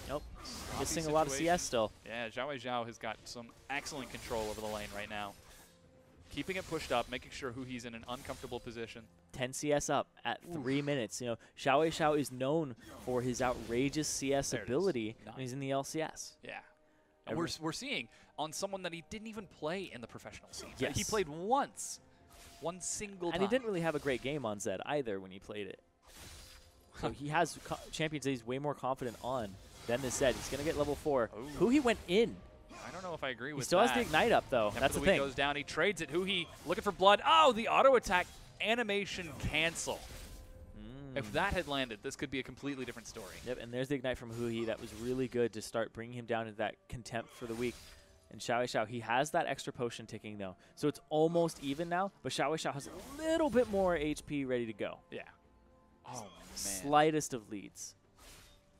Nope. Sloppy Missing a lot of situation. CS still. Yeah, Zhao Zhao has got some excellent control over the lane right now. Keeping it pushed up, making sure Huhi's in an uncomfortable position. 10 CS up at 3 minutes. You know, Xiao Xiao is known for his outrageous CS There it is. ability Nice. when he's in the LCS. Yeah. And we're seeing on someone that he didn't even play in the professional scene. Yes. He played once. One single And time. he didn't really have a great game on Zed either when he played it. So he has champions that he's way more confident on than this Zed. He's going to get level 4. Ooh. Who he went in. I don't know if I agree with He still that. has the Ignite up, though. Temp That's of the the thing. Week goes down. He trades it. Huhi looking for blood. Oh, the auto attack animation cancel. If that had landed, this could be a completely different story. Yep, and there's the Ignite from Huhi. That was really good to start bringing him down into that contempt for the weak. And Xiao Xiao, he has that extra potion ticking, though. So it's almost even now, but Xiao Xiao has a little bit more HP ready to go. Yeah. Oh, man. Slightest of leads.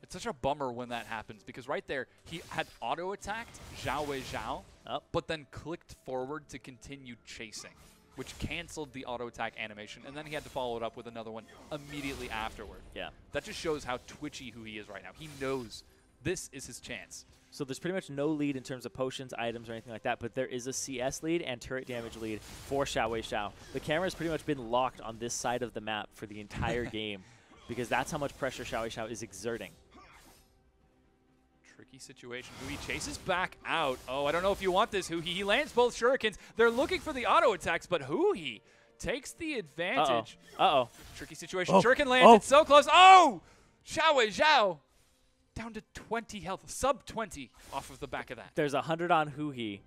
It's such a bummer when that happens because right there, he had auto-attacked Zhao Zhao, Up. but then clicked forward to continue chasing, which canceled the auto-attack animation, and then he had to follow it up with another one immediately afterward. Yeah. That just shows how twitchy who he is right now. He knows this is his chance. So there's pretty much no lead in terms of potions, items, or anything like that, but there is a CS lead and turret damage lead for Xiao Xiao. The camera's pretty much been locked on this side of the map for the entire game because that's how much pressure Xiao Xiao is exerting. Tricky situation. Huhi chases back out. Oh, I don't know if you want this, Huhi. He lands both shurikens. They're looking for the auto attacks, but Huhi takes the advantage. Uh-oh. Tricky situation. Oh. Shuriken lands. Oh. It's so close. Oh! Xiao Zhao down to 20 health. Sub 20 off of the back of that. There's 100 on Huhi.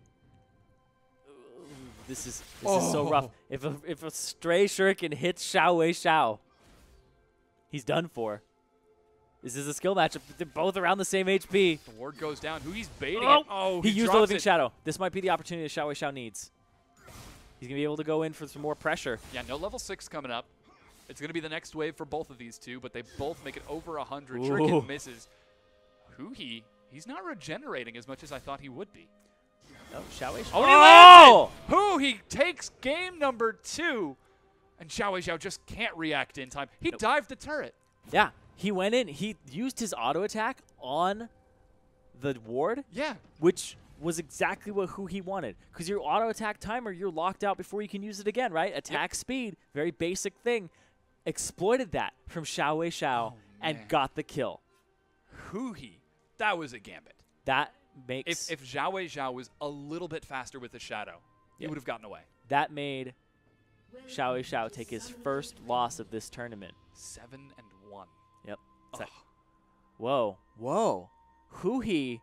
This is so rough. If a stray shuriken hits Xiao Xiao, he's done for. This is a skill matchup. They're both around the same HP. The ward goes down. Who he's baiting Oh, it. Oh, he used the drops Living it. Shadow. This might be the opportunity that Xiao Wei Xiao needs. He's going to be able to go in for some more pressure. Yeah, no level 6 coming up. It's going to be the next wave for both of these two, but they both make it over 100. Ooh. Shuriken misses. He's not regenerating as much as I thought he would be. Oh, Xiao Wei Xiao. Oh, and he lands it! Oh! He takes game number 2, and Xiao Wei Xiao just can't react in time. He dived the turret. Yeah, he went in. He used his auto attack on the ward, Yeah. which was exactly who he wanted. Because your auto attack timer, you're locked out before you can use it again, right? Attack speed, very basic thing. Exploited that from Xiao Wei Xiao and man. got the kill. That was a gambit. That makes If Xiao Wei Xiao was a little bit faster with the shadow, he would have gotten away. that made Xiao Wei Xiao take his first loss of this tournament. 7-1. Yep. It's Oh. like, whoa, whoa. Huhi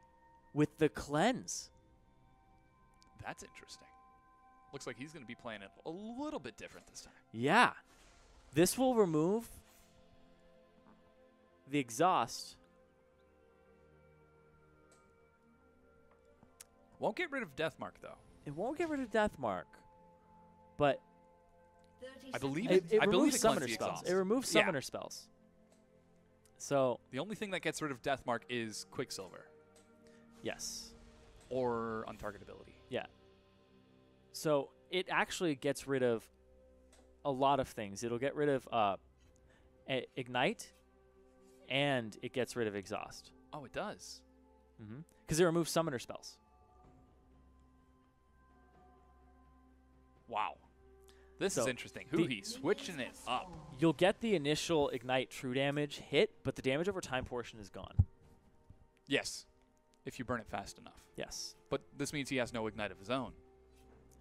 with the cleanse. That's interesting. Looks like he's going to be playing it a little bit different this time. Yeah. This will remove the exhaust. Won't get rid of Deathmark, though. It won't get rid of Deathmark, but 30 I believe seconds. it I believe removes it cleanses summoner the spells. exhaust. It removes Yeah. summoner spells. So, The only thing that gets rid of Deathmark is Quicksilver yes. or untargetability. Yeah. So, it actually gets rid of a lot of things. It'll get rid of Ignite, and it gets rid of Exhaust. Oh, it does. Because it removes summoner spells. Wow. This So, is interesting. the- Huhi switching it up. You'll get the initial Ignite true damage hit, but the damage over time portion is gone. Yes, if you burn it fast enough. Yes. But this means he has no Ignite of his own.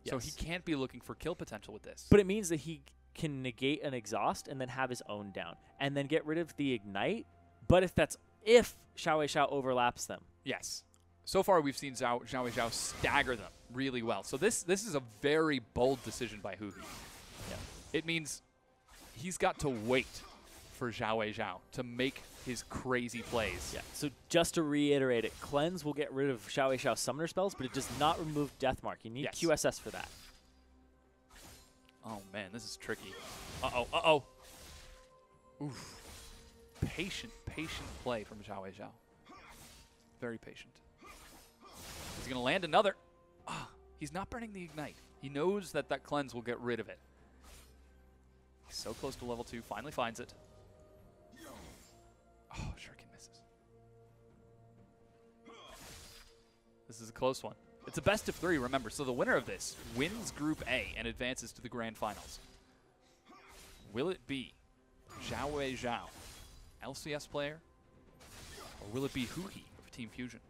So he Yes. can't be looking for kill potential with this. But it means that he can negate an Exhaust and then have his own down, and then get rid of the Ignite. But if Xiao Wei Xiao overlaps them. Yes. So far, we've seen Xiao Wei Xiao stagger them really well. So this is a very bold decision by Huhi. Yeah. It means he's got to wait for Xiao Wei Xiao to make his crazy plays. Yeah. So just to reiterate it, Cleanse will get rid of Xiao Wei Xiao's summoner spells, but it does not remove Deathmark. You need Yes. QSS for that. Oh, man, this is tricky. Uh-oh, uh-oh. Oof. Patient play from Xiao Wei Xiao. Very patient. He's going to land another. He's not burning the Ignite. He knows that Cleanse will get rid of it. He's so close to level 2. Finally finds it. Oh, Shuriken misses. This is a close one. It's a best of 3, remember. So the winner of this wins Group A and advances to the Grand Finals. Will it be Xiao Wei Xiao, LCS player, or will it be Huhi of Team Fusion?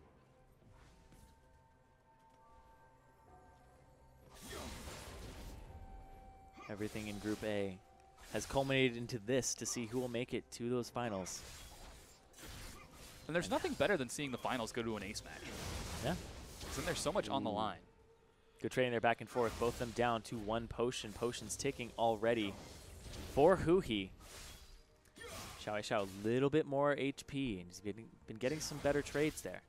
Everything in Group A has culminated into this to see who will make it to those finals. And there's nothing better than seeing the finals go to an ace match. Yeah. Isn't there so much on the line? Good trading there back and forth. Both of them down to 1 potion. Potion's ticking already for Huhi. Xiao Wei Xiao a little bit more HP, and he's been getting some better trades there.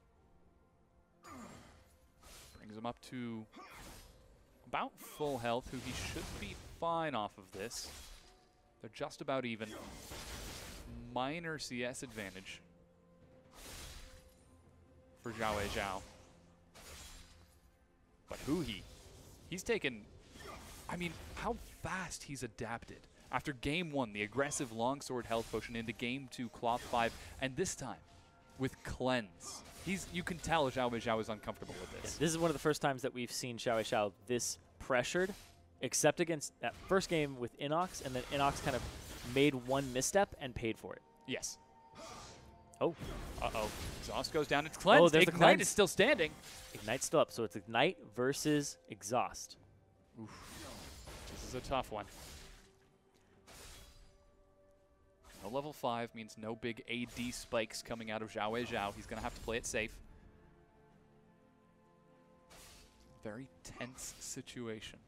Brings him up to about full health. Huhi should be fine off of this. They're just about even. Minor CS advantage for Xiao Wei Xiao. But Huhi, he's taken, I mean, how fast he's adapted. After game 1, the aggressive longsword health potion, into game 2, cloth 5, and this time with cleanse. You can tell Xiao Wei Xiao is uncomfortable with Yeah, this. this is one of the first times that we've seen Xiao Wei Xiao this pressured, except against that first game with Inox, and then Inox kind of made one misstep and paid for it. Yes. Oh. Uh-oh. Exhaust goes down. It's cleansed. there's the Ignite cleanse. is still standing. Ignite's still up, so it's Ignite versus Exhaust. This is a tough one. No level 5 means no big AD spikes coming out of Xiao Wei Xiao. He's going to have to play it safe. Very tense situation.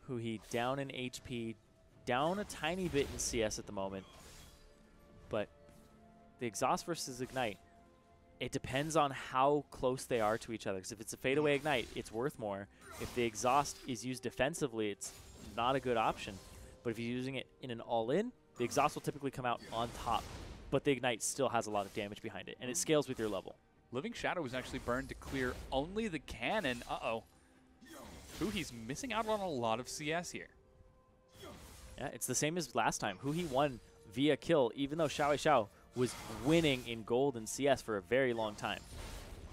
Huhi down in HP, down a tiny bit in CS at the moment, but the Exhaust versus Ignite, it depends on how close they are to each other. Because if it's a fadeaway Ignite, it's worth more. If the Exhaust is used defensively, it's not a good option. But if you're using it in an all-in, the Exhaust will typically come out on top, but the Ignite still has a lot of damage behind it, and it scales with your level. Living Shadow was actually burned to clear only the cannon. Uh-oh. He's missing out on a lot of CS here. Yeah, it's the same as last time. He won via kill, even though Xiao was winning in gold and CS for a very long time,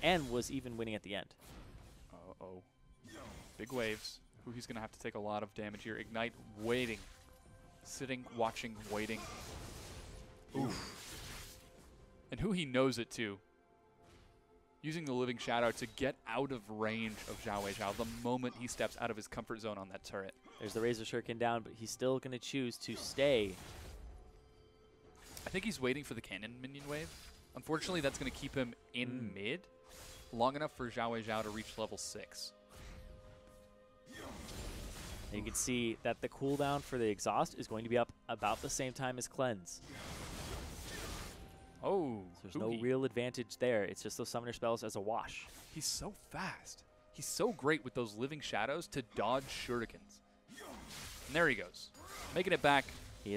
and was even winning at the end. Uh-oh. Big waves. He's going to have to take a lot of damage here. Ignite waiting. Sitting, watching, waiting. Oof. And he knows it too. Using the Living Shadow to get out of range of Xiao the moment he steps out of his comfort zone on that turret. There's the Razor Shuriken down, but he's still going to choose to stay. I think he's waiting for the cannon minion wave. Unfortunately, that's going to keep him in mid long enough for Xiao to reach level 6. And you can see that the cooldown for the Exhaust is going to be up about the same time as Cleanse. Oh, so there's no real advantage there. It's just those summoner spells as a wash. He's so fast. He's so great with those Living Shadows to dodge shurikens. And there he goes. Making it back,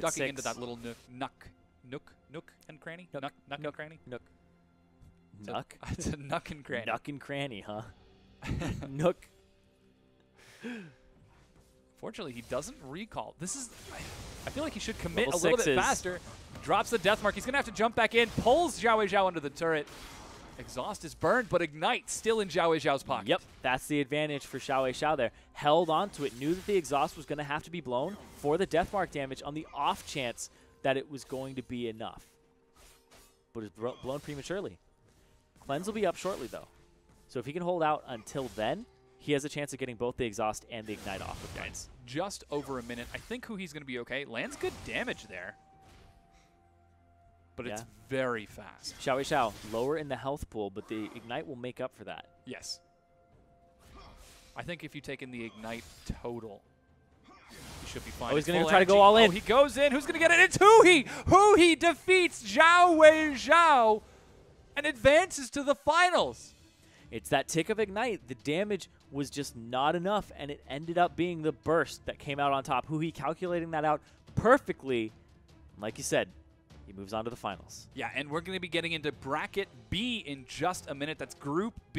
ducking into that little nook and cranny? Nook and cranny? Nook. Nuck? It's a nook and cranny. Nook and cranny, huh? Nook. Fortunately, he doesn't recall. This is... I feel like he should commit Level a little bit faster. Drops the death mark. He's going to have to jump back in. Pulls Xiao under the turret. Exhaust is burned, but Ignite still in Xiao's pocket. Yep, that's the advantage for Xiao there. Held on to it. Knew that the Exhaust was going to have to be blown for the death mark damage on the off chance that it was going to be enough. But it's blown prematurely. Cleanse will be up shortly, though. So if he can hold out until then, he has a chance of getting both the Exhaust and the Ignite off of Cleanse. Just over a minute. I think he's going to be okay. Lands good damage there. But it's very fast. Xiao lower in the health pool, but the Ignite will make up for that. Yes. I think if you take in the Ignite total, he should be fine. Oh, he's going to try to go all in. Oh, he goes in. Who's going to get it? It's Huhi! Huhi defeats Xiao and advances to the finals. It's that tick of Ignite. The damage was just not enough, and it ended up being the burst that came out on top. Huhi calculating that out perfectly. Like you said, he moves on to the finals. Yeah, and we're going to be getting into Bracket B in just a minute. That's Group B.